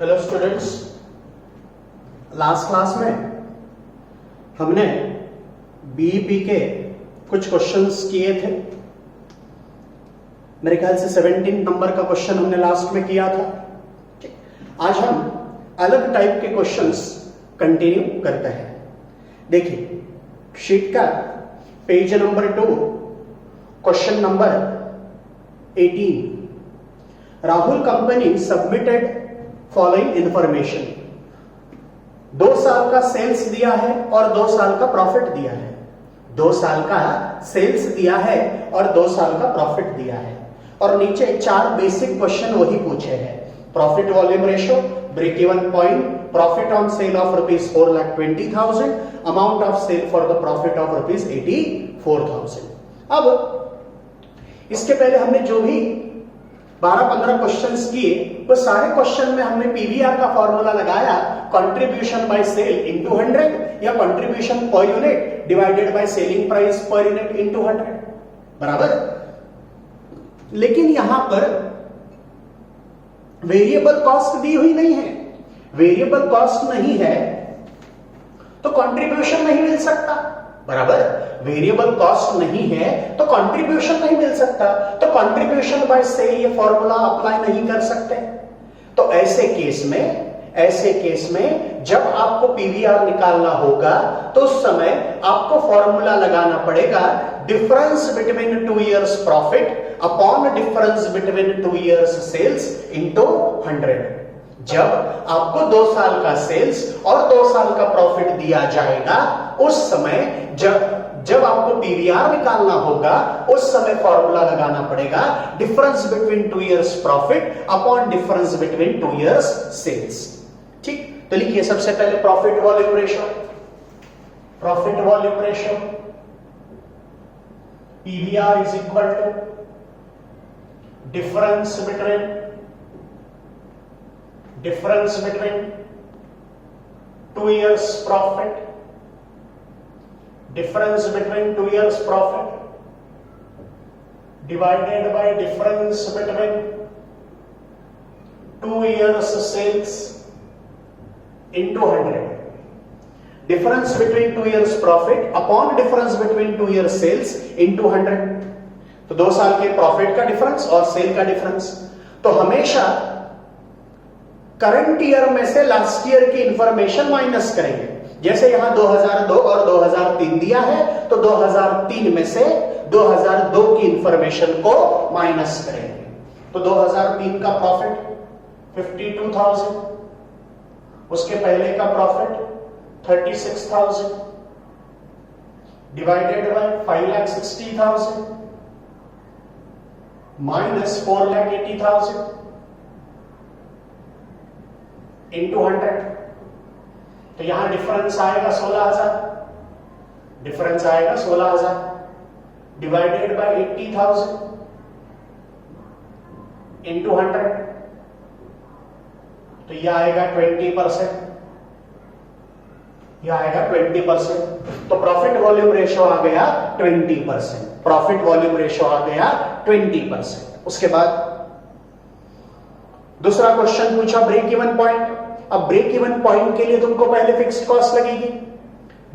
Hello students, last class में हमने BEP के कुछ क्वेश्चंस किए थे। मेरे ख्याल से 17 नंबर का क्वेश्चन हमने लास्ट में किया था। आज हम अलग टाइप के क्वेश्चंस कंटिन्यू करते हैं। देखिए, शीट का page number 2, question number 18। Rahul company submitted following information. 2 साल का सेल्स दिया है और 2 साल का प्रॉफिट दिया है। 2 साल का सेल्स दिया है और 2 साल का प्रॉफिट दिया है, और नीचे 4 बेसिक क्वेश्चन वही पूछे हैं। Profit volume ratio, break even point, profit on sale of ₹4,20,000, amount of sale for the profit of ₹84,000। अब इसके पहले हमने जो भी 12-15 क्वेश्चंस किए, वो सारे क्वेश्चन में हमने पीवीआर का फॉर्मूला लगाया, कंट्रीब्यूशन बाय सेल इनटू 100 या contribution per unit divided by selling price per unit into 100, बराबर। लेकिन यहां पर वेरिएबल कॉस्ट दी हुई नहीं है। वेरिएबल कॉस्ट नहीं है तो कंट्रीब्यूशन नहीं मिल सकता, बराबर। वेरिएबल कॉस्ट नहीं है तो कंट्रीब्यूशन नहीं मिल सकता, तो कंट्रीब्यूशन बाय सेल ये फॉर्मूला अप्लाई नहीं कर सकते। तो ऐसे केस में जब आपको पीवीआर निकालना होगा तो उस समय आपको फॉर्मूला लगाना पड़ेगा, difference between 2 years profit upon difference between 2 years sales into 100। जब आपको 2 साल का सेल्स और 2 साल का प्रॉफिट दिया जाएगा, उस समय जब आपको पीवीआर निकालना होगा, उस समय फॉर्मूला लगाना पड़ेगा, difference between 2 years profit upon difference between 2 years sales. ठीक, तो लिखिए सबसे पहले profit volume ratio. Profit volume ratio PVR is equal to difference between 2 years profit, difference between 2 years profit divided by difference between 2 years sales into 100. Difference between 2 years profit upon difference between 2 years sales into 100. तो 2 साल के profit का difference और cell का difference. तो हमेशा current year में से लास्ट ईयर की इंफॉर्मेशन माइनस करेंगे। जैसे यहां 2002 और 2003 दिया है, तो 2003 में से 2002 की इंफॉर्मेशन को माइनस करेंगे। तो 2003 का प्रॉफिट 52,000, उसके पहले का profit 36,000 divided by 5,60,000 minus 4,80,000 into 100। तो यहां डिफरेंस आएगा 16,000, डिफरेंस आएगा 16,000 डिवाइडेड बाय 80,000 इंटू 100। तो यह आएगा 20%, यह आएगा 20%। तो प्रॉफिट वॉल्यूम रेशो आ गया 20%। प्रॉफिट वॉल्यूम रेशो आ गया 20%। उसके बाद दूसरा क्वेश्चन पूछा ब्रेक इवन पॉइंट। अब ब्रेक इवन पॉइंट के लिए तुमको पहले फिक्स्ड कॉस्ट लगेगी।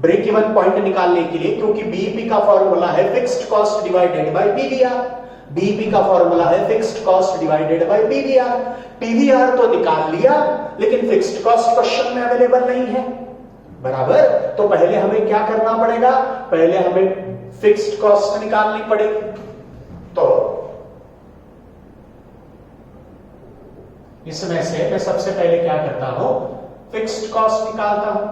ब्रेक इवन पॉइंट निकालने के लिए, क्योंकि बीईपी का फॉर्मूला है fixed cost divided by PVR. BEP का फॉर्मूला है fixed cost divided by PVR. PVR तो निकाल लिया, लेकिन फिक्स्ड कॉस्ट क्वेश्चन में अवेलेबल नहीं है, बराबर। तो पहले हमें क्या करना पड़ेगा, पहले हमें फिक्स्ड कॉस्ट निकालनी पड़ेगी। तो इसमें से मैं सबसे पहले क्या करता हूं, फिक्स्ड कॉस्ट निकालता हूं।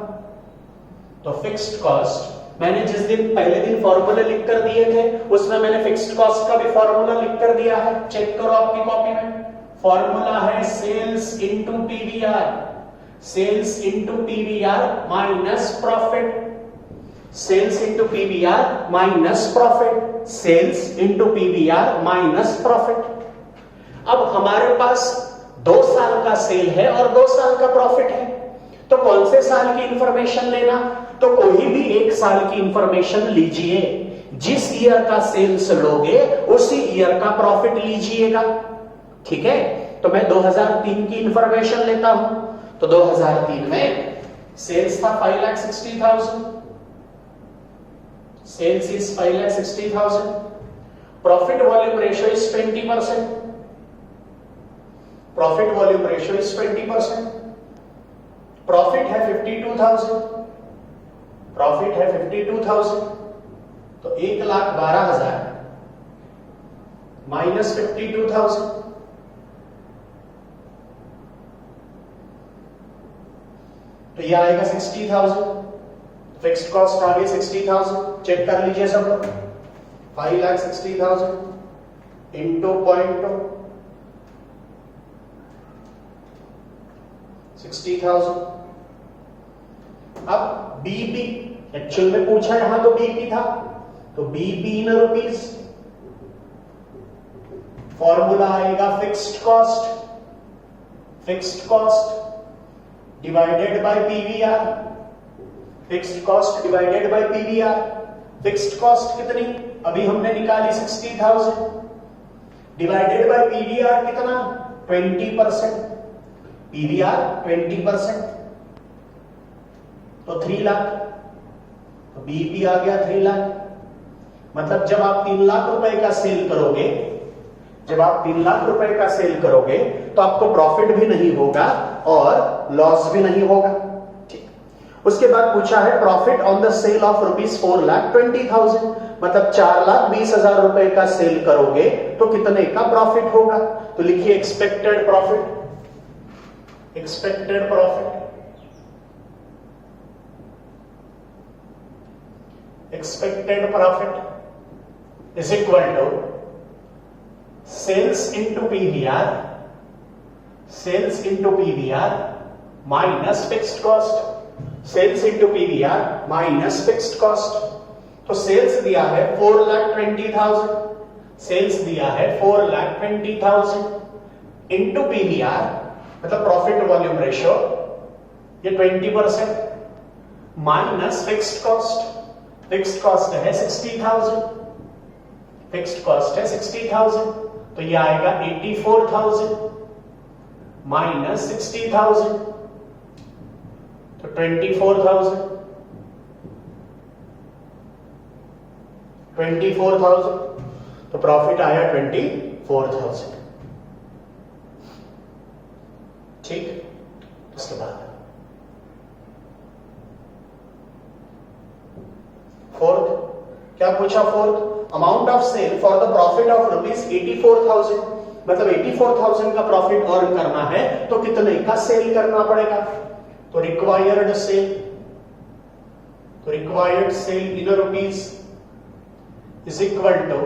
तो फिक्स्ड कॉस्ट मैंने जिस दिन पहले दिन फॉर्मूले लिख कर दिए थे, उसमें मैंने फिक्स्ड कॉस्ट का भी फॉर्मूला लिख कर दिया है, चेक करो आपकी कॉपी में। फॉर्मूला है sales into PVR, sales into PVR minus profit, sales into PVR minus profit, sales into PVR minus profit. अब हमारे पास 2 साल का सेल है और 2 साल का प्रॉफिट है, तो कौन से साल की इंफॉर्मेशन लेना, तो कोई भी 1 साल की इंफॉर्मेशन लीजिए। जिस ईयर का सेल्स लोगे उसी ईयर का प्रॉफिट लीजिएगा। ठीक है, तो मैं 2003 की इंफॉर्मेशन लेता हूं। तो 2003 में सेल्स था 5,60,000, sales is 5,60,000, profit volume ratio is 20%, profit volume ratio is 20%, profit है 52,000, प्रॉफिट है 52,000, तो 1,12,000 माइनस 52,000, तो यह आएगा 60,000। फिक्स्ड कॉस्ट आ गई 60,000, चेक कर लीजिए सब लोग। 5,60,000 इंटू 0.2, 60,000। अब बीपी एक्चुअल में पूछा, यहां तो बीपी था, तो बीपी इन रुपीज, फॉर्मूला आएगा fixed cost, fixed cost divided by PVR, fixed cost divided by PVR. Fixed cost कितनी अभी हमने निकाली 60,000, डिवाइडेड बाय पीवीआर कितना 20%, पीवीआर 20%, तो 3 लाख, तो बीपी आ गया 3 लाख। मतलब जब आप 3 लाख रुपए का सेल करोगे, जब आप 3 लाख रुपए का सेल करोगे तो आपको प्रॉफिट भी नहीं होगा और लॉस भी नहीं होगा। ठीक। उसके बाद पूछा है profit on the sale of rupees 4,20,000, मतलब 4,20,000 रुपए का सेल करोगे तो कितने का प्रॉफिट होगा। तो लिखिए expected profit, expected profit, expected profit is equal to sales into PVR, sales into PVR minus fixed cost, sales into PVR minus fixed cost. तो सेल्स दिया है 4,20,000, सेल्स दिया है 4,20,000 इंटू पीवीआर, मतलब प्रॉफिट वॉल्यूम रेशियो ये 20%, minus fixed cost, fixed cost है 60,000, fixed cost है 60,000, तो ये आएगा 84,000 माइनस 60,000, तो 24,000, 24,000, तो प्रॉफिट आया 24,000। ठीक। उसके बाद फोर्थ क्या पूछा, fourth amount of sale for the profit of rupees 84,000, मतलब 84,000 का प्रॉफिट अर्न करना है तो कितने का सेल करना पड़ेगा। तो रिक्वायर्ड सेल, तो required sale in rupees is equal to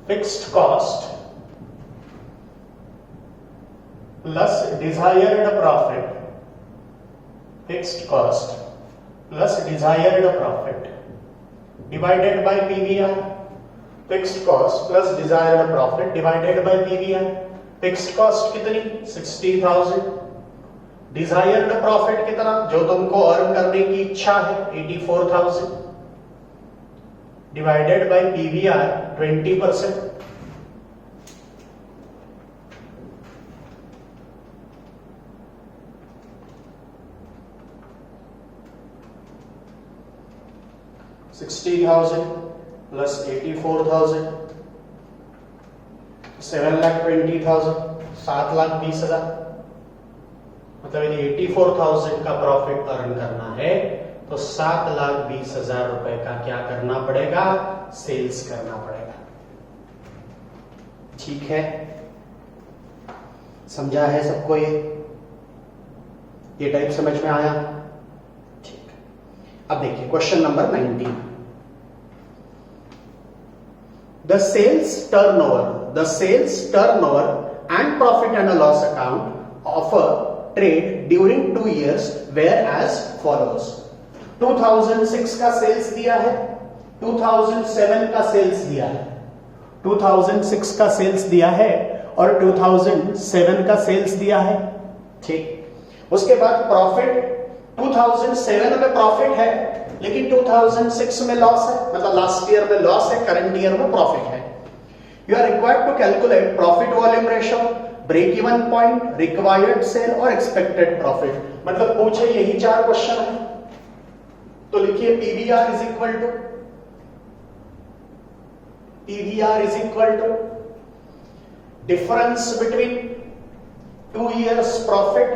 fixed cost plus desired profit, fixed cost plus desired profit divided by PVR, fixed cost plus desired profit divided by PVR. Fixed cost कितनी 60,000, desired profit कितना जो तुमको earn करने की इच्छा है 84,000 divided by PVR 20%। $60,000 plus 84,000 7,20,000, 7,20,000, मतलब यदि 84,000 का प्रॉफिट अर्न करना है तो 7,20,000 रुपए का क्या करना पड़ेगा, सेल्स करना पड़ेगा। ठीक है, समझा है सबको ये टाइप समझ में आया। ठीक, अब देखिए question number 19। The sales turnover and profit and loss account of a trade during 2 years were as follows। 2006 का सेल्स दिया है, 2007 का सेल्स दिया है, 2006 का सेल्स दिया है और 2007 का सेल्स दिया है। ठीक, उसके बाद प्रॉफिट 2007 में प्रॉफिट है लेकिन 2006 में लॉस है, मतलब लास्ट ईयर में लॉस है, करंट ईयर में प्रॉफिट है। You are required to calculate profit volume ratio, break even point, required sale और एक्सपेक्टेड प्रॉफिट। मतलब पूछे यही 4 क्वेश्चन है, तो लिखिए PVR is equal to difference between 2 years profit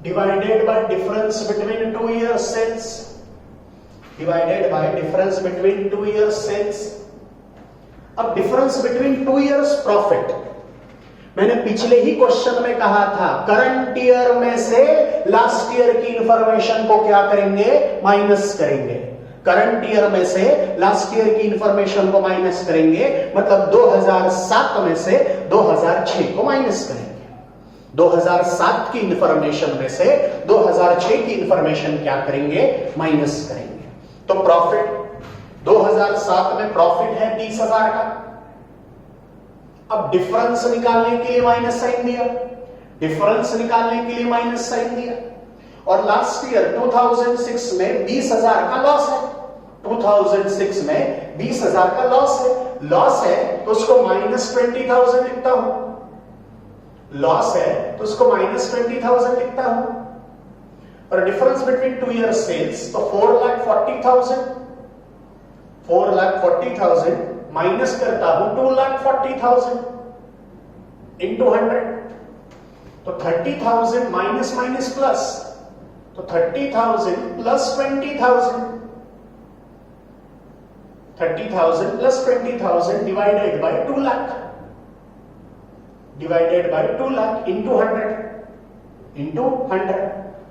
divided by difference between 2 years sales अब difference between 2 years profit, मैंने पिछले ही क्वेश्चन में कहा था करंट ईयर में से लास्ट ईयर की इंफॉर्मेशन को क्या करेंगे, माइनस करेंगे। करंट ईयर में से लास्ट ईयर की इंफॉर्मेशन को माइनस करेंगे, मतलब 2007 में से 2006 को माइनस करेंगे। 2007 की इंफॉर्मेशन में से 2006 की इंफॉर्मेशन क्या करेंगे, माइनस करेंगे। तो प्रॉफिट 2007 में प्रॉफिट है 30,000 का। अब डिफरेंस निकालने के लिए माइनस साइन दिया, और लास्ट ईयर 2006 में 20,000 का लॉस है। 2006 में 20,000 का लॉस है तो उसको -20,000 लिखता हूं। और डिफरेंस बिटवीन 2 ईयर सेल्स तो 4,40,000 माइनस करता हूं 2,40,000 इंटू 100, तो 30,000 माइनस प्लस, तो 30,000 plus 20,000, 30,000 plus 20,000 divided by 2 lakh into 100,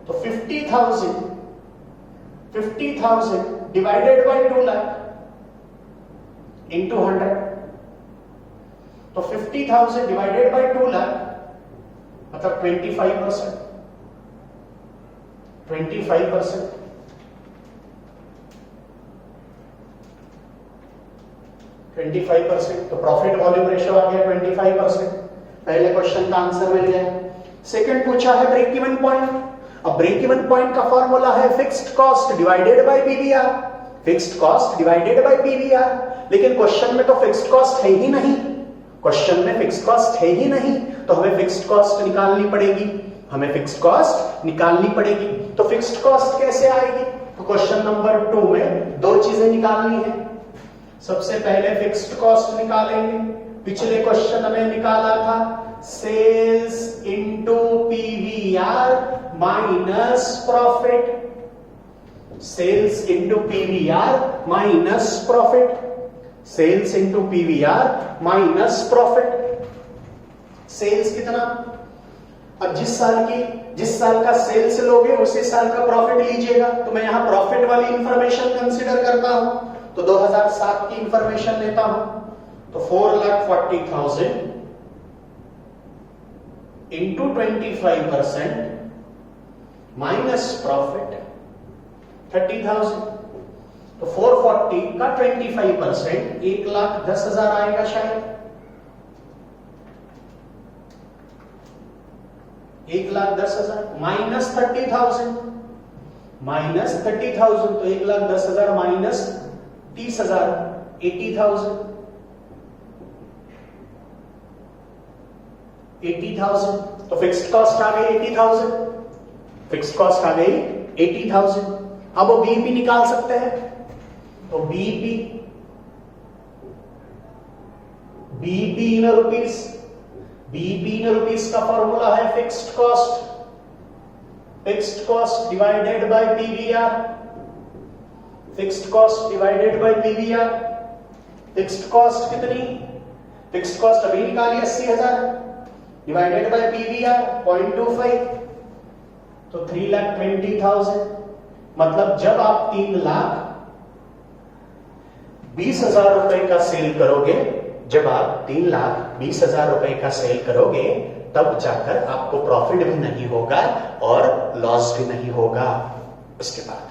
तो 50,000 डिवाइडेड बाय 2 लाख इंटू 100, तो 50,000 डिवाइडेड बाय 2 लाख मतलब 25%। 25%, तो प्रॉफिट वॉल्यूम रेशियो आ गया 25%। पहले क्वेश्चन का आंसर मिल गया। सेकंड पूछा है ब्रेक इवन पॉइंट। अब ब्रेक इवन पॉइंट का फॉर्मूला है fixed cost divided by PVR, लेकिन क्वेश्चन में तो फिक्स्ड कॉस्ट है ही नहीं, तो हमें फिक्स्ड कॉस्ट निकालनी पड़ेगी। तो फिक्स्ड कॉस्ट कैसे आएगी, तो क्वेश्चन नंबर 2 में 2 चीजें निकालनी है। सबसे पहले फिक्स्ड कॉस्ट निकालेंगे, पिछले क्वेश्चन में निकाला था sales into PVR minus profit, sales into PVR minus profit. Sales कितना, अब जिस साल का सेल्स लोगे उसी साल का प्रॉफिट लीजिएगा। तो मैं यहां प्रॉफिट वाली इंफॉर्मेशन कंसीडर करता हूं, तो 2007 की इंफॉर्मेशन लेता हूं, तो 4,40,000 इंटू 25% माइनस प्रॉफिट 30,000, तो 440 का 25% 1,10,000 आएगा शायद, 1,10,000 माइनस 30,000 तो 1,10,000 माइनस 30,000 80,000, तो फिक्स्ड कॉस्ट आ गई 80,000। अब वो बीईपी निकाल सकते हैं, तो बीईपी इन रुपीस का फॉर्मूला है fixed cost divided by PVR, fixed cost कितनी, फिक्स्ड कॉस्ट अभी निकाली 80,000 डिवाइडेड बाय पीवीआर 0.25, तो 3,20,000। मतलब जब आप 3,20,000 रुपए का सेल करोगे, जब आप 3,20,000 रुपए का सेल करोगे, तब जाकर आपको प्रॉफिट भी नहीं होगा और लॉस भी नहीं होगा। उसके बाद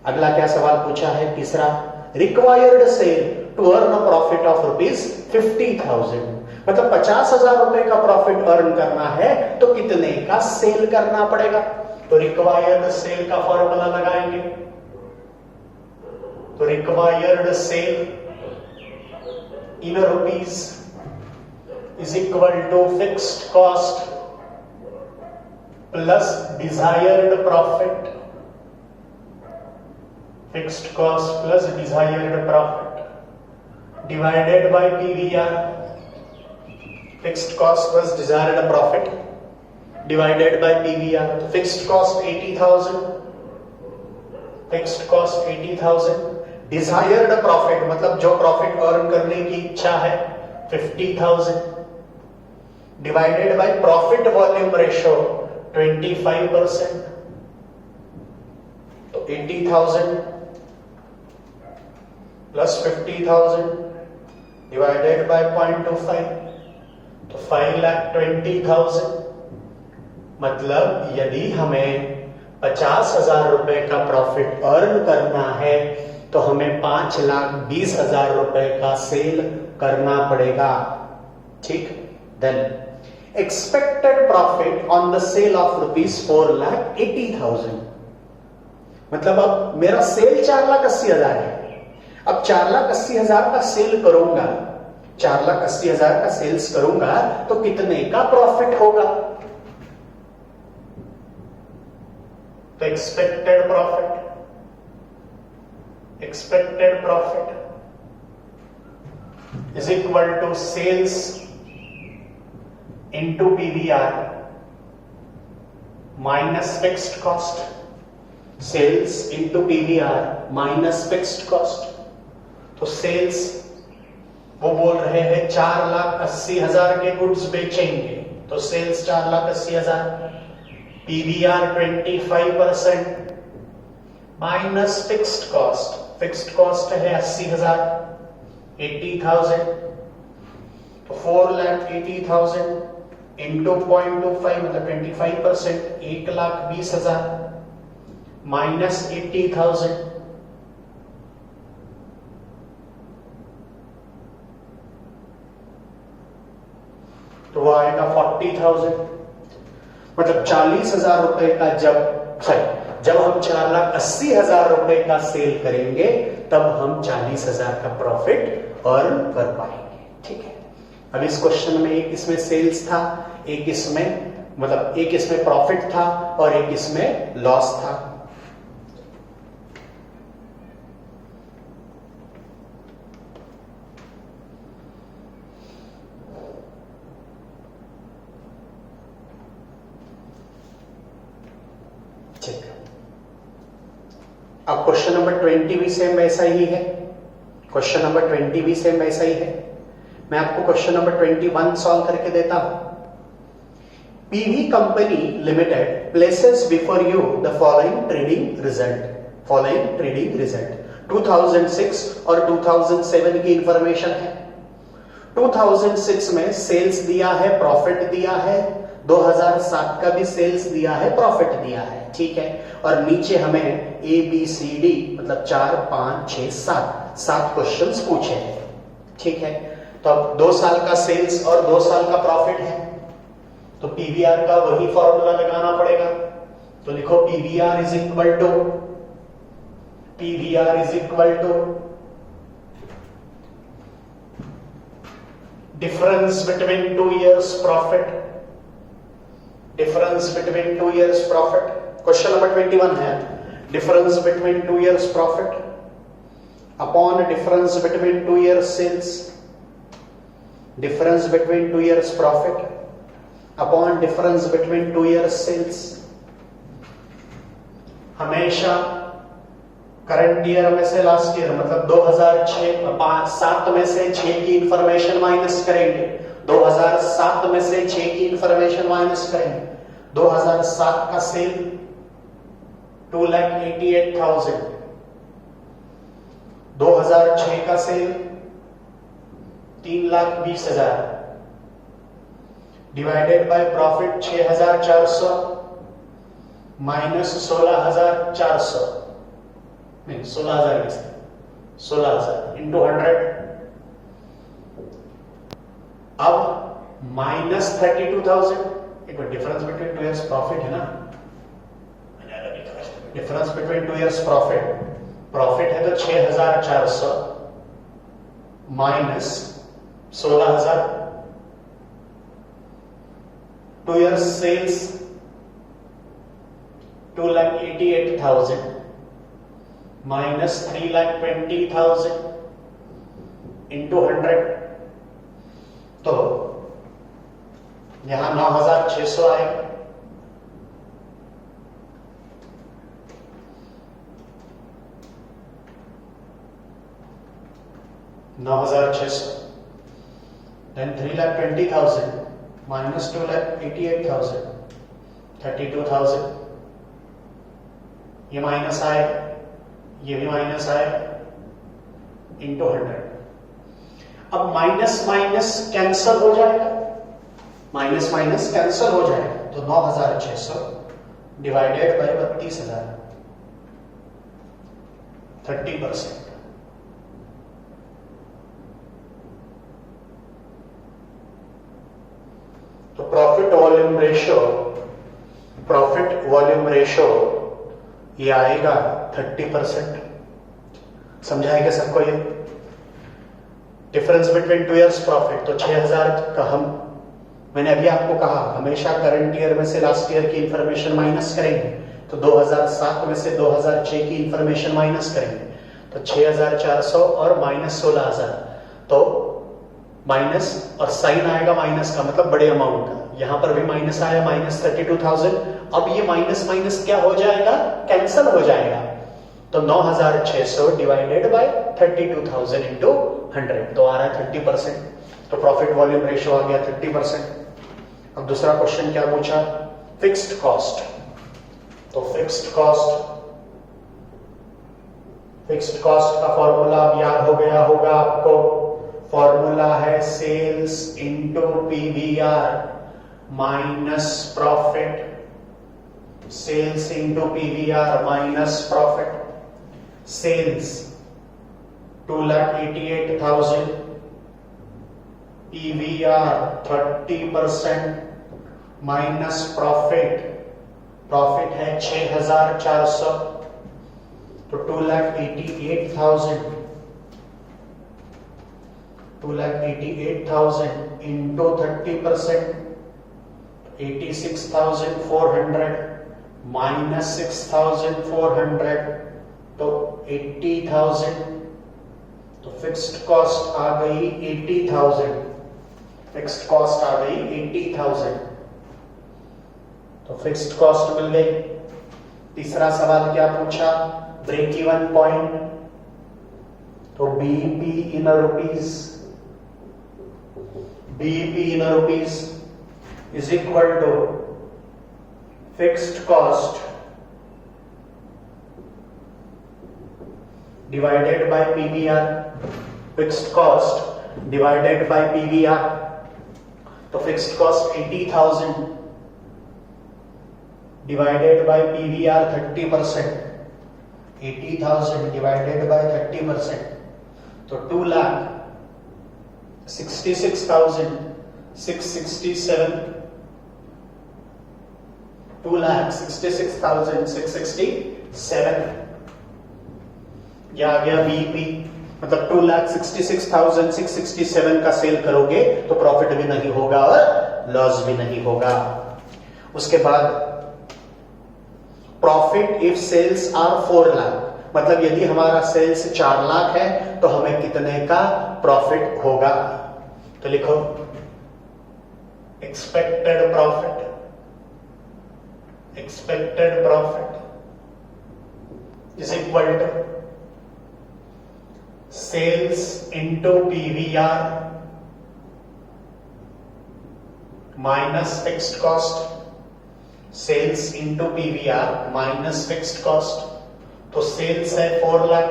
अगला क्या सवाल पूछा है, तीसरा, required sale to earn a profit of ₹50,000। मतलब 50,000 रुपए का प्रॉफिट अर्न करना है तो कितने का सेल करना पड़ेगा? तो रिक्वायर्ड सेल का फॉर्मूला लगाएंगे। तो required sale in rupees is equal to fixed cost plus desired profit. Fixed cost plus desired profit divided by PVR. Fixed cost plus desired profit divided by PVR. तो fixed cost 80,000, fixed cost 80,000, desired profit मतलब जो profit earn करने की इच्छा है 50,000 divided by profit volume ratio 25%। तो 80,000 plus 50,000 divided bye 0.25 तो 5,20,000। मतलब यदि हमें 50,000 रुपए का प्रॉफिट अर्न करना है तो हमें 5,20,000 रुपए का सेल करना पड़ेगा। ठीक, then expected profit on the sale of ₹4,80,000। मतलब अब मेरा सेल 4,80,000 है। अब 4,80,000 का सेल करूंगा, 4,80,000 का सेल्स करूंगा तो कितने का प्रॉफिट होगा? तो expected profit is equal to sales into PVR minus fixed cost. Sales into PVR minus fixed cost. तो सेल्स वो बोल रहे हैं 4,80,000 के गुड्स बेचेंगे तो sales 4,80,000, PVR 25% minus fixed cost. Fixed cost है 80,000, 80,000 तो 4,80,000 इंटू 0.25 मतलब 25%, 1,20,000 माइनस 80,000 तो वो आएगा 40,000। मतलब 40,000 रुपए का जब हम 4,80,000 रुपए का सेल करेंगे तब हम 40,000 का प्रॉफिट अर्न कर पाएंगे। ठीक है, अब इस क्वेश्चन में एक इसमें सेल्स था, एक इसमें प्रॉफिट था और एक इसमें लॉस था। अब क्वेश्चन नंबर 20 भी सेम वैसा ही है। क्वेश्चन नंबर 20 भी सेम वैसा ही है। मैं आपको क्वेश्चन नंबर 21 सॉल्व करके देता हूं। PV company limited places before you the following trading result 2006 और 2007 की इंफॉर्मेशन है। 2006 में सेल्स दिया है, प्रॉफिट दिया है, 2007 का भी सेल्स दिया है, प्रॉफिट दिया है। ठीक है, और नीचे हमें ABCD मतलब 4, 5, 6, 7 क्वेश्चंस पूछे हैं। ठीक है, तो अब 2 साल का सेल्स और 2 साल का प्रॉफिट है तो पीवीआर का वही फॉर्मूला लगाना पड़ेगा। तो लिखो PVR is equal to difference between 2 years profit. Difference between 2 years profit question number 21 है। Difference between 2 years profit upon difference between 2 years sales. Difference between 2 years profit upon difference between 2 years sales. हमेशा current year में से last year मतलब 2007 में से 6 की information minus करेंगे। 2007 में से 6 की इंफॉर्मेशन माइनस करेंगे। 2007 का सेल 2,88,000, 2006 का sale 3,20,000 divided by profit 6,400 minus 16,400 नहीं 16,000 इंटू 100। अब -32,000, एक डिफरेंस बिटवीन 2 इयर्स प्रॉफिट है ना, डिफरेंस बिटवीन 2 इयर्स प्रॉफिट है तो 6,400 minus 16,000, 2 years sales 2,88,000 minus 3,20,000 into 100, तो यहां 9,600 आएगा। then 3,20,000 minus 2,88,000 32,000, ये माइनस आएगा, ये भी माइनस आएगा इंटू 100। अब माइनस माइनस कैंसल हो जाएगा, माइनस माइनस कैंसल हो जाएगा, तो 9,600 डिवाइडेड बाय 32,000, 30%। तो प्रॉफिट वॉल्यूम रेशो ये आएगा 30%। समझाएगा सबको ये डिफरेंस बिटवीन 2 इयर्स प्रॉफिट, तो 6,000 का मैंने अभी आपको कहा हमेशा करंट ईयर में से लास्ट ईयर की इंफॉर्मेशन माइनस करेंगे, तो 2007 में से 2006 की इंफॉर्मेशन माइनस करेंगे, तो 6,400 और माइनस 16,000, तो माइनस और साइन आएगा माइनस का, मतलब बड़े अमाउंट का। यहां पर भी माइनस आया, माइनस 32,000। अब ये माइनस माइनस क्या हो जाएगा, कैंसल हो जाएगा, तो 9,600 डिवाइडेड बाय 32,000 इंटू 100, तो आ रहा है 30%। तो प्रॉफिट वॉल्यूम रेशियो आ गया 30%। अब दूसरा क्वेश्चन क्या पूछा, फिक्स्ड कॉस्ट। तो फिक्स्ड कॉस्ट का फॉर्मूला अब याद हो गया होगा आपको। फॉर्मूला है sales into PVR minus profit, sales into PVR minus profit. Sales 2,88,000, PVR 30% minus profit है 6,400, तो 2,88,000 इंटू 30%, 86,400 माइनस 6,400, तो 80,000। तो फिक्स्ड कॉस्ट आ गई 80,000, फिक्स्ड कॉस्ट आ गई 80,000, तो फिक्स्ड कॉस्ट मिल गई। तीसरा सवाल क्या पूछा, ब्रेक इवन पॉइंट। तो BEP in rupees, BEP in rupees is equal to fixed cost divided by PVR, fixed cost divided by PVR. तो fixed cost 80,000 divided by PVR 30%, 80,000 divided by 30%, तो 2,66,667, 2,66,667 यह आ गया बीईपी। मतलब 2,66,667 का सेल करोगे तो profit भी नहीं होगा और लॉस भी नहीं होगा। उसके बाद profit if sales are 4 lakh, मतलब यदि हमारा सेल्स 4 लाख है तो हमें कितने का प्रॉफिट होगा। तो लिखो expected profit is equal to sales into PVR minus fixed cost, sales into PVR minus fixed cost. तो सेल्स है 4 लाख,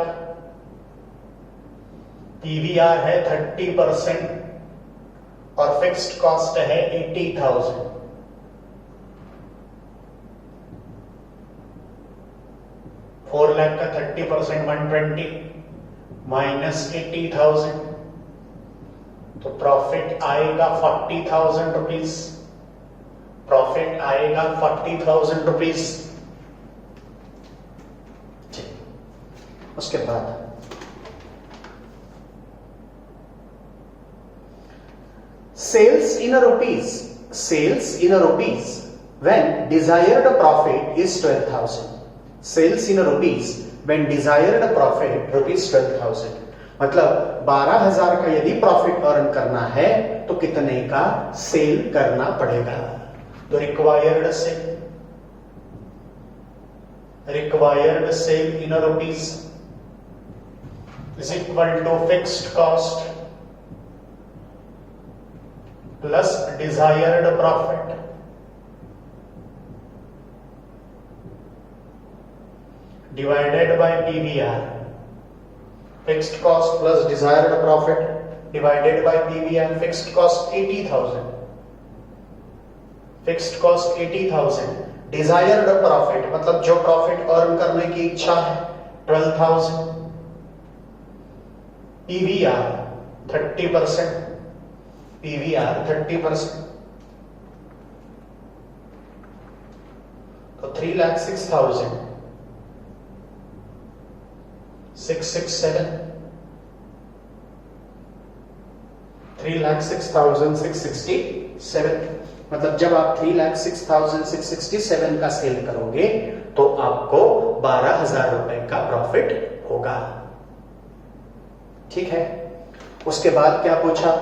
पीवीआर है 30% और फिक्स्ड कॉस्ट है 80,000। फोर लाख का 30% 120 माइनस 80,000 तो प्रॉफिट आएगा 40,000 रुपीज, प्रॉफिट आएगा 40,000 रुपीज। उसके बाद sales in a rupees, sales in a rupees when desired profit is 12,000, sales in a rupees when desired profit rupees 12,000, मतलब 12,000 का यदि प्रॉफिट अर्न करना है तो कितने का सेल करना पड़ेगा। तो required sale in rupees is equal to fixed cost plus desired profit divided by PVR. Fixed cost plus desired profit divided by PVR. Fixed cost 80,000, fixed cost 80,000, desired profit मतलब जो प्रॉफिट अर्न करने की इच्छा है 12,000, PVR 30%, PVR 30%, तो 3,06,000 667, 3,06,667, मतलब जब आप 3,06,667 का सेल करोगे तो आपको 12,000 रुपए का प्रॉफिट होगा। ठीक है। उसके बाद क्या पूछा,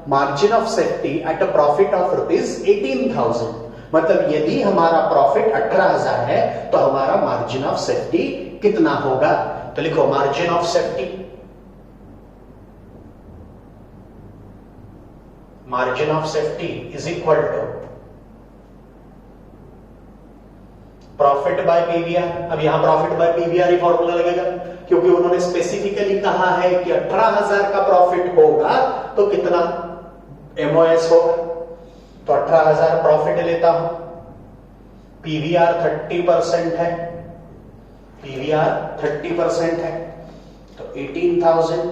margin of safety at a profit of rupees 18,000, मतलब यदि हमारा प्रॉफिट 18,000 है तो हमारा मार्जिन ऑफ सेफ्टी कितना होगा। तो लिखो margin of safety, margin of safety is equal to profit by PVR. अब यहां प्रॉफिट बाय पीवीआर ही फॉर्मूला लगेगा क्योंकि उन्होंने स्पेसिफिकली कहा है कि 18,000 का प्रॉफिट होगा तो कितना एमओएस होगा। तो 18,000 प्रॉफिट लेता हूं, पीवीआर 30% है, पीवीआर 30% है, तो 18,000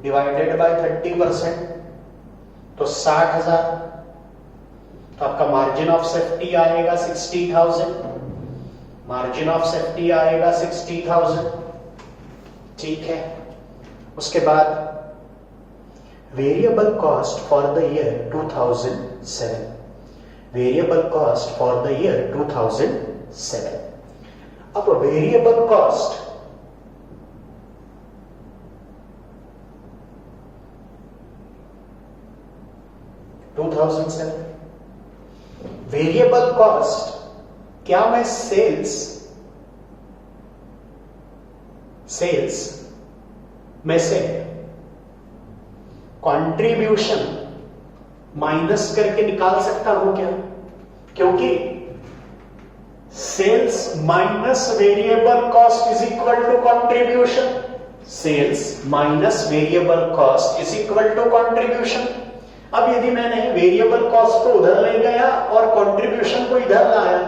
डिवाइडेड बाय 30% तो 60,000, तो आपका मार्जिन ऑफ सेफ्टी आएगा 60,000, मार्जिन ऑफ सेफ्टी आएगा 60,000। ठीक है। उसके बाद variable cost for the year 2007, variable cost for the year 2007। अब वेरिएबल कॉस्ट वेरिएबल कॉस्ट क्या मैं सेल्स में से कंट्रीब्यूशन माइनस करके निकाल सकता हूं क्या? क्योंकि sales minus variable cost is equal to contribution, sales minus variable cost is equal to contribution. अब यदि मैंने वेरिएबल कॉस्ट को उधर ले गया और कंट्रीब्यूशन को इधर लाया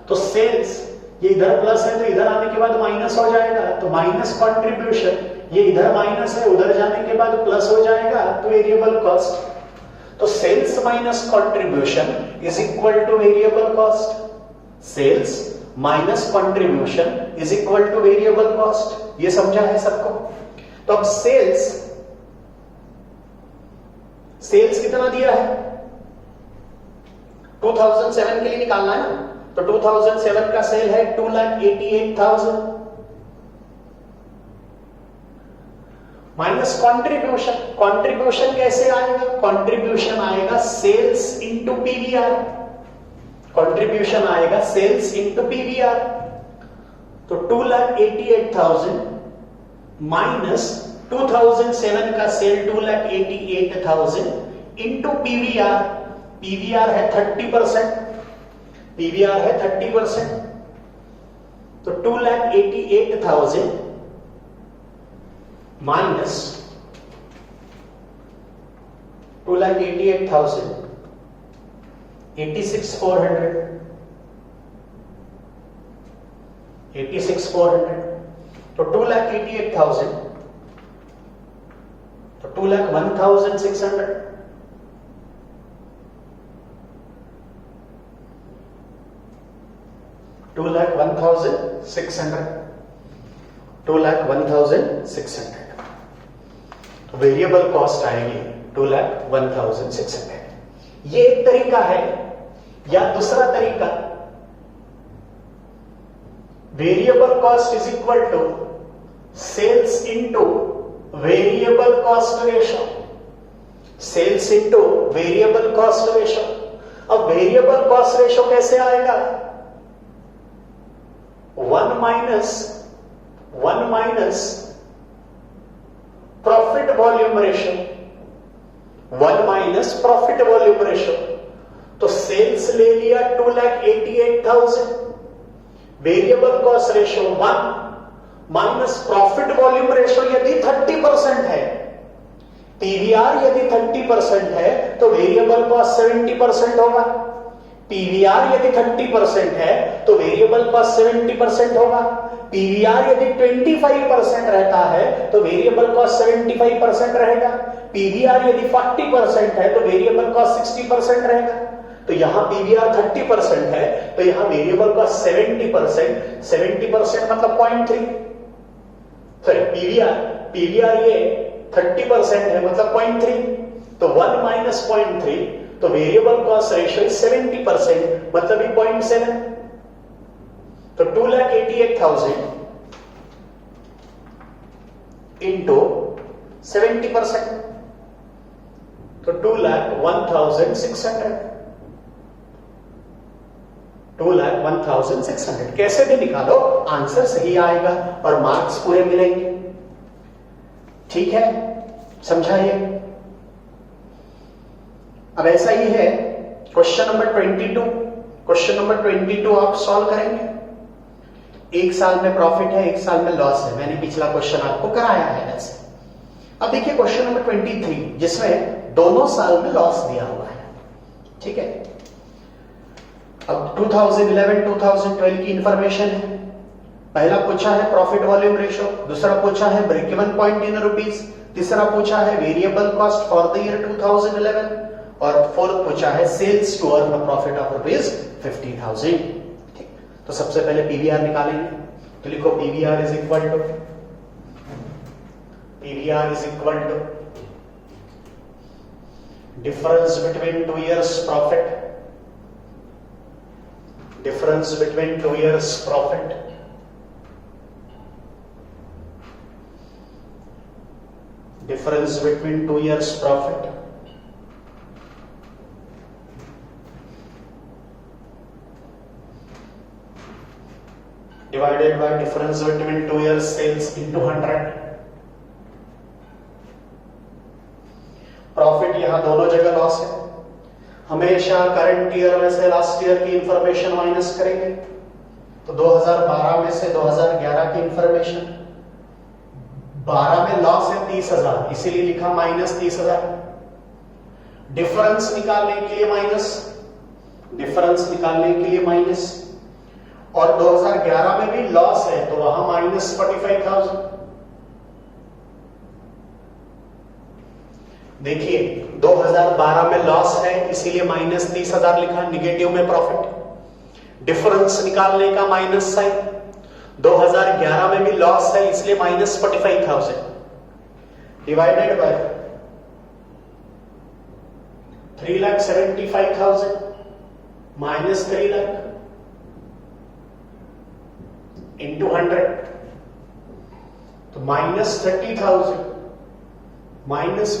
तो सेल्स ये इधर प्लस है तो इधर आने के बाद माइनस हो जाएगा, तो माइनस कंट्रीब्यूशन, ये इधर माइनस है उधर जाने के बाद प्लस हो जाएगा तो वेरिएबल कॉस्ट। तो sales minus contribution is equal to variable cost, sales minus contribution is equal to variable cost. ये समझा है सबको? तो अब सेल्स कितना दिया है 2007 के लिए निकालना है ना, तो 2007 का सेल है 2,88,000 माइनस कंट्रीब्यूशन। कंट्रीब्यूशन कैसे आएगा? कंट्रीब्यूशन आएगा सेल्स इंटू पीवीआर, कंट्रीब्यूशन आएगा सेल्स इंटू पीवीआर। तो 2,88,000 माइनस 2007 का सेल 2,88,000 इंटू पीवीआर, पीवीआर है 30%, पीवीआर है 30%, तो 2,88,000 माइनस 2,88,000 86,400 तो 2,88,000 तो 2,01,600 2,01,600, 2,01,600, तो वेरिएबल कॉस्ट आएगी 2,01,600। ये एक तरीका है। या दूसरा तरीका, variable cost is equal to sales into variable cost ratio, sales into variable cost ratio. अब वेरिएबल कॉस्ट रेशो कैसे आएगा? 1 minus profit volume ratio, 1 minus profit volume ratio. तो सेल्स ले लिया 2,88,000, variable cost ratio 1 minus profit volume ratio यदि 30% है, PVR यदि 30% है तो वेरिएबल कॉस्ट 70% होगा। पीवीआर यदि 30% है तो वेरिएबल कॉस्ट 70% होगा। पीवीआर यदि 25% रहता है तो वेरिएबल कॉस्ट 75% रहेगा। पीवीआर यदि 40% है तो वेरिएबल कॉस्ट 60% रहेगा। तो यहां पीवीआर 30% है तो यहां वेरिएबल कॉस्ट 70% मतलब 0.3, सॉरी पीवीआर ये 30% है मतलब 0.3, तो 1 माइनस 0.3, तो वेरिएबल कॉस्ट रेशियो 70% मतलब ये 0.7। तो 2,88,000 इंटू 70%, तो 2,01,600, 2,01,600। कैसे भी निकालो आंसर सही आएगा और मार्क्स पूरे मिलेंगे। ठीक है, समझाइए। अब ऐसा ही है क्वेश्चन नंबर 22। क्वेश्चन नंबर 22 आप सॉल्व करेंगे। एक साल में प्रॉफिट है, एक साल में लॉस है। मैंने पिछला क्वेश्चन आपको कराया है वैसे। अब देखिए क्वेश्चन नंबर 23 जिसमें दोनों साल में लॉस दिया हुआ है। ठीक है, अब 2011-2012 की इंफॉर्मेशन है। पहला पूछा है प्रॉफिट वॉल्यूम रेशो, दूसरा पूछा है break even point in rupees, तीसरा पूछा है variable cost for the year 2011 और फोर्थ पूछा है sales to earn a profit of rupees 50,000। ठीक, तो सबसे पहले पीवीआर निकालेंगे। तो लिखो PVR is equal to difference between 2 years profit, difference between 2 years profit divided by difference between 2 years sales into 100। Profit यहां दोनों जगह लॉस है। हमेशा करंट ईयर में से लास्ट ईयर की इंफॉर्मेशन माइनस करेंगे। तो 2012 में से 2011 की इंफॉर्मेशन, 12 में लॉस है 30,000 इसीलिए लिखा माइनस 30,000। डिफरेंस निकालने के लिए माइनस, और 2011 में भी लॉस है तो वहां माइनस 45,000। देखिए 2012 में लॉस है इसीलिए माइनस 30,000 लिखा, निगेटिव में प्रॉफिट। डिफरेंस निकालने का माइनस साइन, 2011 में भी लॉस है इसलिए minus 45,000 divided by 3,75,000 minus 3 lakh into 100, तो minus 30,000 minus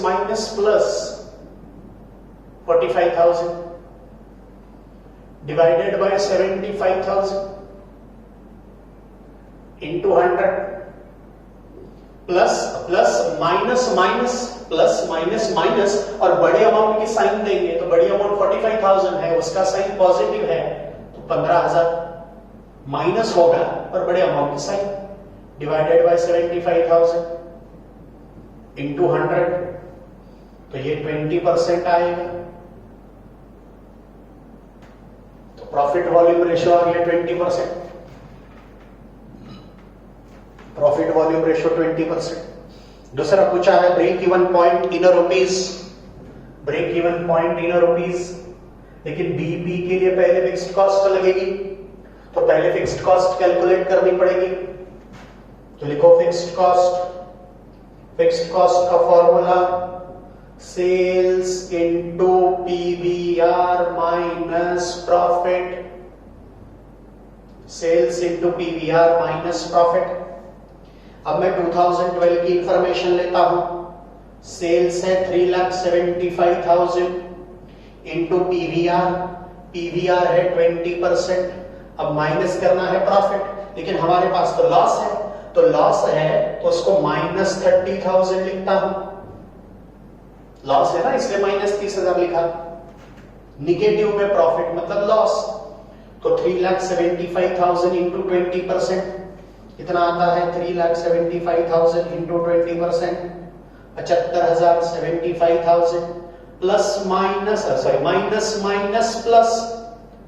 plus 45,000 divided by 75,000 into 100, plus minus और बड़े अमाउंट की साइन देंगे तो बड़ी अमाउंट 45,000 है, उसका साइन पॉजिटिव है तो 15,000 माइनस होगा और बड़े अमाउंट की साइन डिवाइडेड बाय 75,000 इंटू 100, तो ये 20% आएगा। तो प्रॉफिट वॉल्यूम रेशियो आ गया 20%। Profit volume ratio 20%। दूसरा पूछा है break even point in rupees, लेकिन बीपी के लिए पहले फिक्स्ड कॉस्ट लगेगी तो पहले फिक्स्ड कॉस्ट कैलकुलेट करनी पड़ेगी। तो लिखो फिक्स्ड कॉस्ट का formula sales into PVR minus profit, sales into PVR minus profit. अब मैं 2012 की इंफॉर्मेशन लेता हूं। सेल्स है 3,75,000 इंटू पीवीआर, पीवीआर है 20%। अब माइनस करना है प्रॉफिट, लेकिन हमारे पास तो लॉस है, तो लॉस है तो उसको -30,000 लिखता हूं। लॉस है ना, इसलिए -30,000 लिखा। निगेटिव में प्रॉफिट मतलब लॉस, तो 3,75,000 इंटू 20% कितना आता है? 3,75,000 into 20%, 75,000, 75,000 plus minus minus minus plus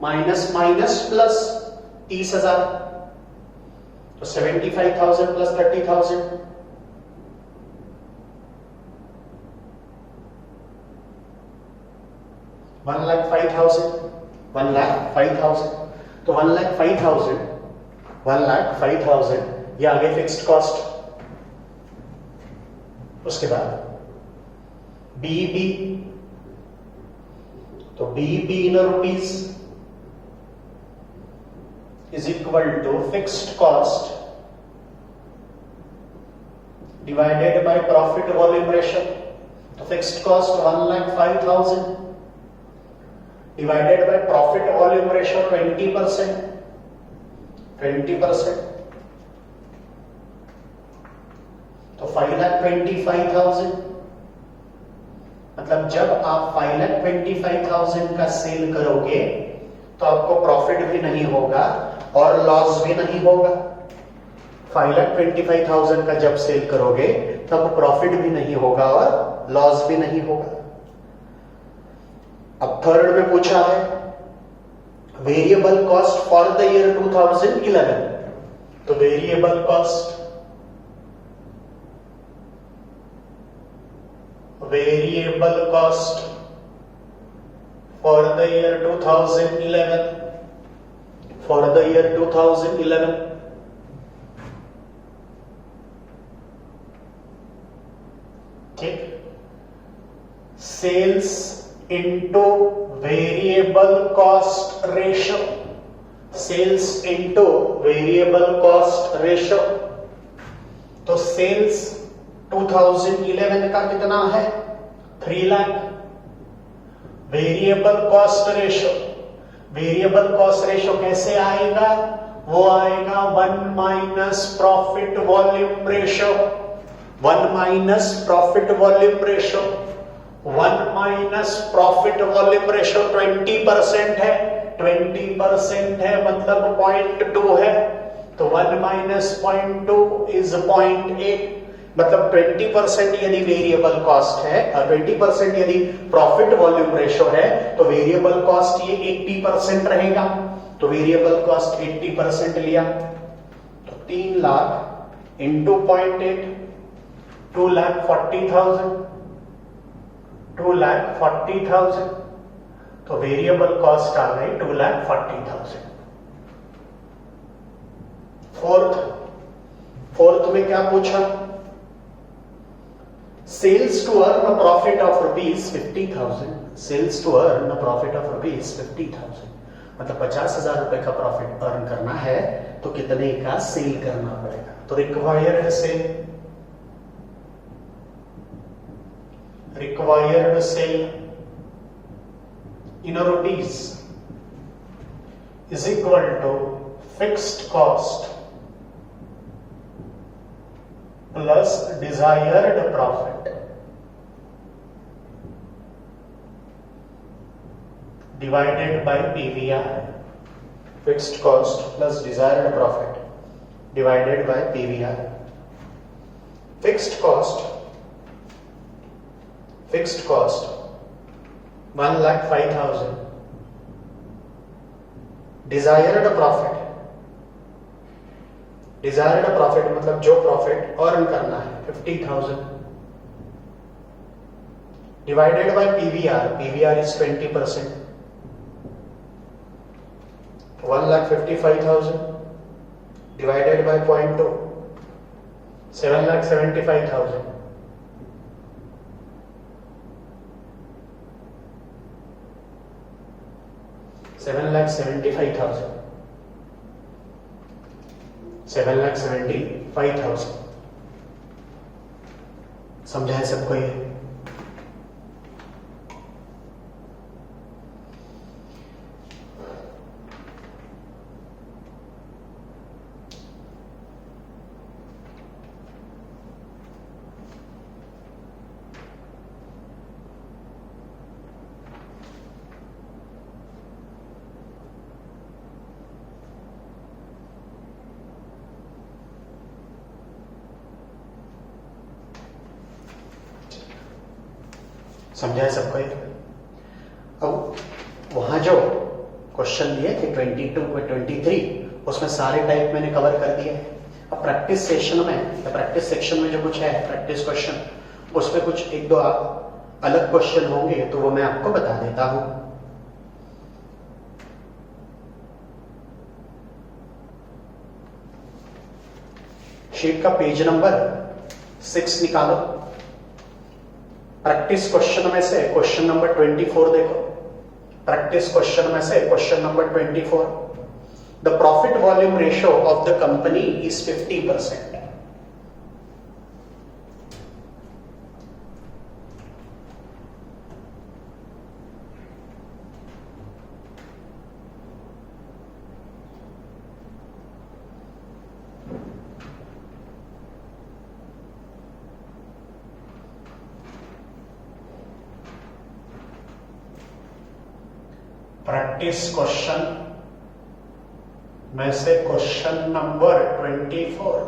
minus minus plus 30,000, तो 75,000 प्लस 30,000 1,05,000, 1,05,000। तो 1,05,000 ये आगे फिक्स्ड कॉस्ट। उसके बाद बीईपी, तो BEP in rupees is equal to fixed cost divided by profit volume ratio. तो fixed cost 1,05,000 divided by profit volume ratio 20%, 20%, तो 5,25,000। मतलब जब आप 5,25,000 का सेल करोगे तो आपको प्रॉफिट भी नहीं होगा और लॉस भी नहीं होगा। 5,25,000 का जब सेल करोगे तब प्रॉफिट भी नहीं होगा और लॉस भी नहीं होगा। अब थर्ड में पूछा है variable cost for the year 2011। तो variable cost for the year 2011, for the year 2011, ठीक, sales into variable cost ratio, sales into variable cost ratio. तो सेल्स 2011 का कितना है? 3 lakh. Variable cost ratio, variable cost ratio कैसे आएगा? वो आएगा 1 minus profit volume ratio, 1 minus profit volume ratio, 1 minus profit volume ratio 20% है, 20% है मतलब 0.2 है, तो 1 माइनस 0.2 इज 0.8। मतलब 20% यदि वेरिएबल कॉस्ट है और 20% यदि प्रॉफिट वॉल्यूम रेशियो है तो वेरिएबल कॉस्ट ये 80% रहेगा। तो वेरिएबल कॉस्ट 80% लिया तो 3 लाख इंटू 0.8, 2,40,000, 2,40,000। तो वेरिएबल कॉस्ट आ गई 2,40,000। फोर्थ में क्या पूछा? Sales to earn a profit of rupees 50,000, sales to earn a profit of rupees 50,000, मतलब 50,000 रुपए का प्रॉफिट अर्न करना है तो कितने का सेल करना पड़ेगा? तो required sale, required sale in rupees is equal to fixed cost plus desired profit divided by PVR. Fixed cost plus desired profit divided by PVR. Fixed cost 1,05,000, desired profit, desired profit मतलब जो profit earn करना है 50,000 divided by PVR, PVR is 20%, 1,55,000 divided by 0.2, 7,75,000. 7,75,000. 7,75,000. समझा है सबको ये? समझा है सबको ये? अब वहां जो क्वेश्चन दिए थे 22 और 23 उसमें सारे टाइप मैंने कवर कर दिए। अब प्रैक्टिस सेशन में या प्रैक्टिस सेक्शन में जो कुछ है प्रैक्टिस क्वेश्चन उसमें कुछ एक दो अलग क्वेश्चन होंगे तो वो मैं आपको बता देता हूं। शीट का पेज नंबर 6 निकालो। प्रैक्टिस क्वेश्चन में से क्वेश्चन नंबर 24 देखो। प्रैक्टिस क्वेश्चन में से question number 24, the profit volume ratio of the company is 50%। Practice question में से question number 24,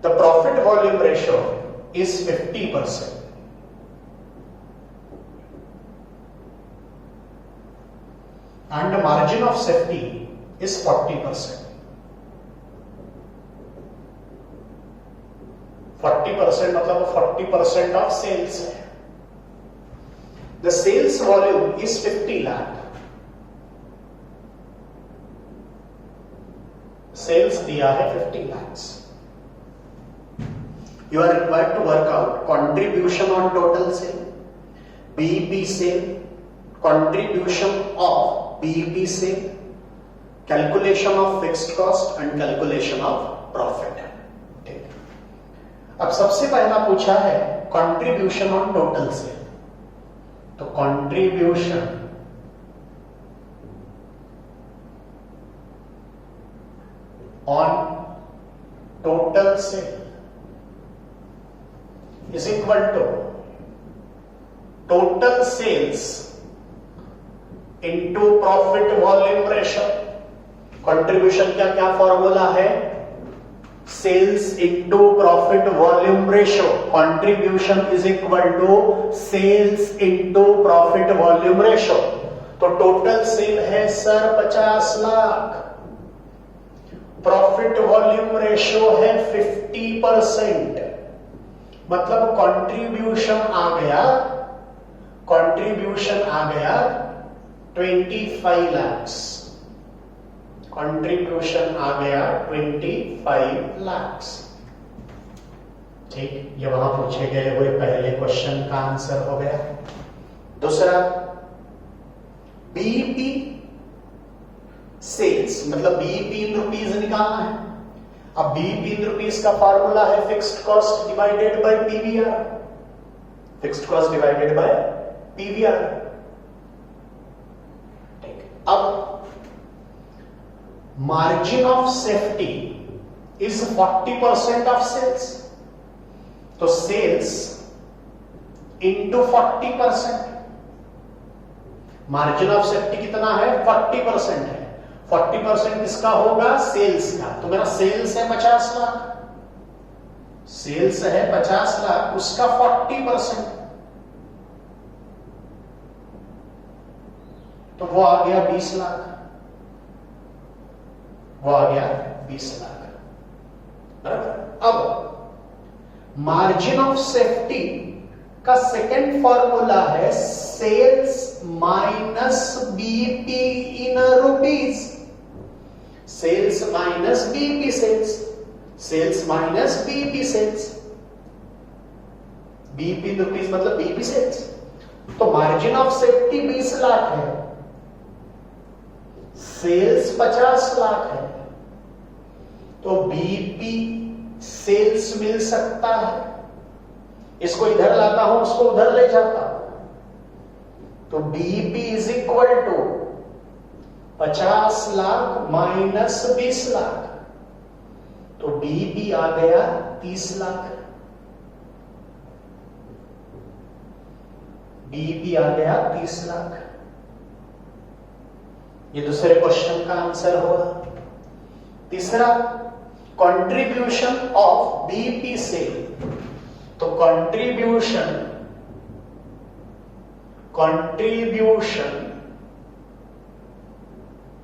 the profit volume ratio is 50% and the margin of safety is 40%. 40% मतलब 40% of sales है। The sales volume is 50 lakh. Sales दिया है 50 lakhs. You are required to work out contribution on total sale, BEP sale, contribution of BEP sale, calculation of fixed cost and calculation of profit. ठीक। अब सबसे पहला पूछा है contribution on total sale। तो contribution on total sale is equal to total sales into profit volume ratio. Contribution का क्या formula है? Sales into profit volume ratio. Contribution is equal to sales into profit volume ratio. तो total sale है sir 50 lakh, profit volume ratio है 50%, मतलब contribution आ गया 25 lakhs। Contribution आ गया 25 lakhs। ठीक, ये वहां पूछे गए हुए पहले क्वेश्चन का आंसर हो गया। दूसरा, बीईपी सेल्स मतलब बीईपी इन रुपीज निकालना है। अब बीईपी इन रुपीज का फॉर्मूला है fixed cost divided by PVR. Fixed cost divided by PVR. ठीक, अब margin of safety is 40% of sales. तो sales into 40%। Margin of safety कितना है? 40% है। 40% किसका होगा? सेल्स का। तो मेरा सेल्स है 50 लाख, सेल्स है 50 लाख, उसका 40%, तो वो आ गया 20 लाख। वो आ गया 20 लाख। बराबर। अब मार्जिन ऑफ सेफ्टी का सेकेंड फॉर्मूला है sales minus BP in rupees. Sales minus BP sales, sales minus BP sales, BP in rupees मतलब बीपी सेल्स। तो मार्जिन ऑफ सेफ्टी 20 लाख है, सेल्स 50 लाख है, तो बीपी सेल्स मिल सकता है। इसको इधर लाता हूं, उसको उधर ले जाता हूं, तो BP is equal to 50 lakh minus 20 lakh, तो बीपी आ गया 30 लाख। बीपी आ गया 30 लाख। ये दूसरे क्वेश्चन का आंसर होगा। तीसरा, कंट्रीब्यूशन ऑफ बीपी सेल। तो कंट्रीब्यूशन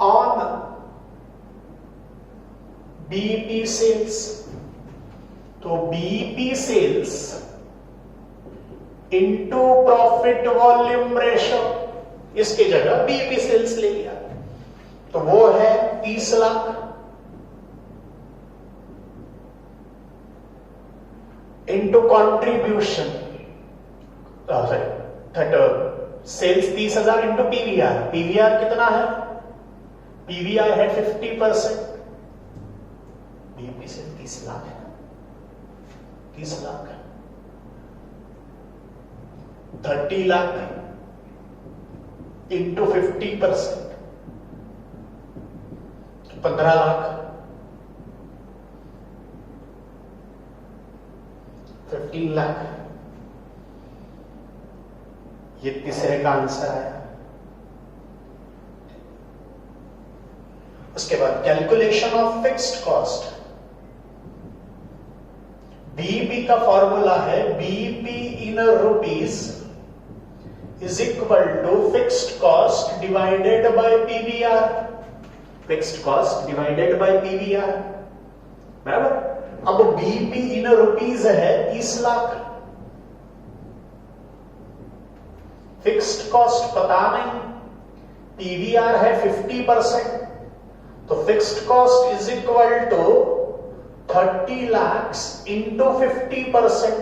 ऑन बीपी सेल्स, तो BP sales into profit volume ratio, इसकी जगह बीपी सेल्स ले लिया, तो वो है 30 lakh into contribution, sales 30,000 into PVR. PVR कितना है? पीवीआर है 50%, बीपी से 30 लाख है, 30 लाख, 30 लाख इंटू 50%, 15 लाख, 15 लाख। ये तीसरे का आंसर है। उसके बाद calculation of fixed cost. BP का फॉर्मूला है BP in rupees is equal to fixed cost divided by PVR. Fixed cost divided by PVR, बराबर। अब बीपी इन रुपीज है 30 लाख, फिक्स्ड कॉस्ट पता नहीं, पीवीआर है 50%, तो fixed cost is equal to 30 lakh into 50%,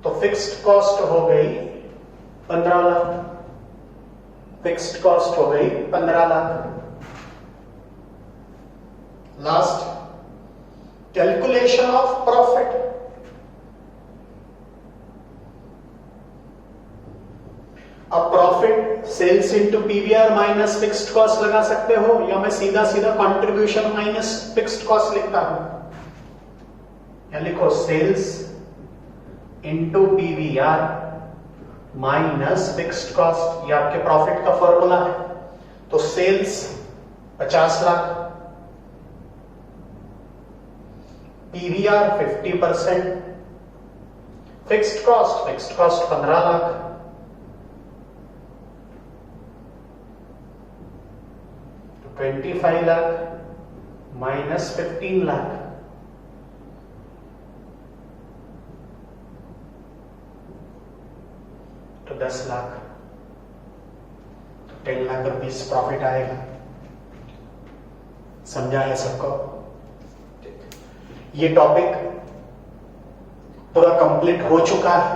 तो फिक्स्ड कॉस्ट हो गई 15 लाख, फिक्स्ड कॉस्ट हो गई 15 lakh. Last, calculation of profit. अब profit sales into PVR minus fixed cost लगा सकते हो, या मैं सीधा सीधा कंट्रीब्यूशन माइनस फिक्स्ड कॉस्ट लिखता हूं। या लिखो sales into PVR minus fixed cost, ये आपके प्रॉफिट का फॉर्मूला है। तो sales 50 lakh, PVR 50%, fixed cost 15 lakh, तो 25 लाख माइनस 15 लाख, तो 10 लाख, तो 10 लाख रुपीज प्रॉफिट आएगा। समझा है सबको? ये टॉपिक पूरा कंप्लीट हो चुका है,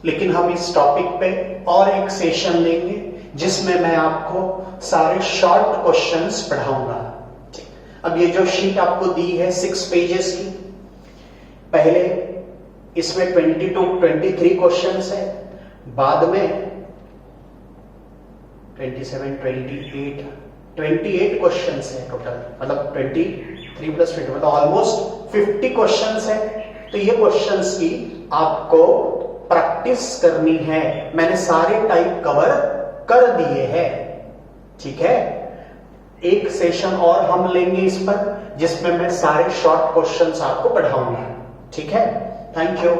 लेकिन हम इस टॉपिक पे और एक सेशन लेंगे जिसमें मैं आपको सारे शॉर्ट क्वेश्चंस पढ़ाऊंगा। अब ये जो शीट आपको दी है 6 पेजेस की, पहले इसमें 22-23 क्वेश्चंस है, बाद में 28 क्वेश्चंस है टोटल, मतलब 23 प्लस 20 मतलब ऑलमोस्ट 50 क्वेश्चंस है। तो ये क्वेश्चंस की आपको प्रैक्टिस करनी है। मैंने सारे टाइप कवर कर दिए हैं, ठीक है। एक सेशन और हम लेंगे इस पर, जिसमें मैं सारे शॉर्ट क्वेश्चंस आपको पढ़ाऊंगा, ठीक है। Thank you.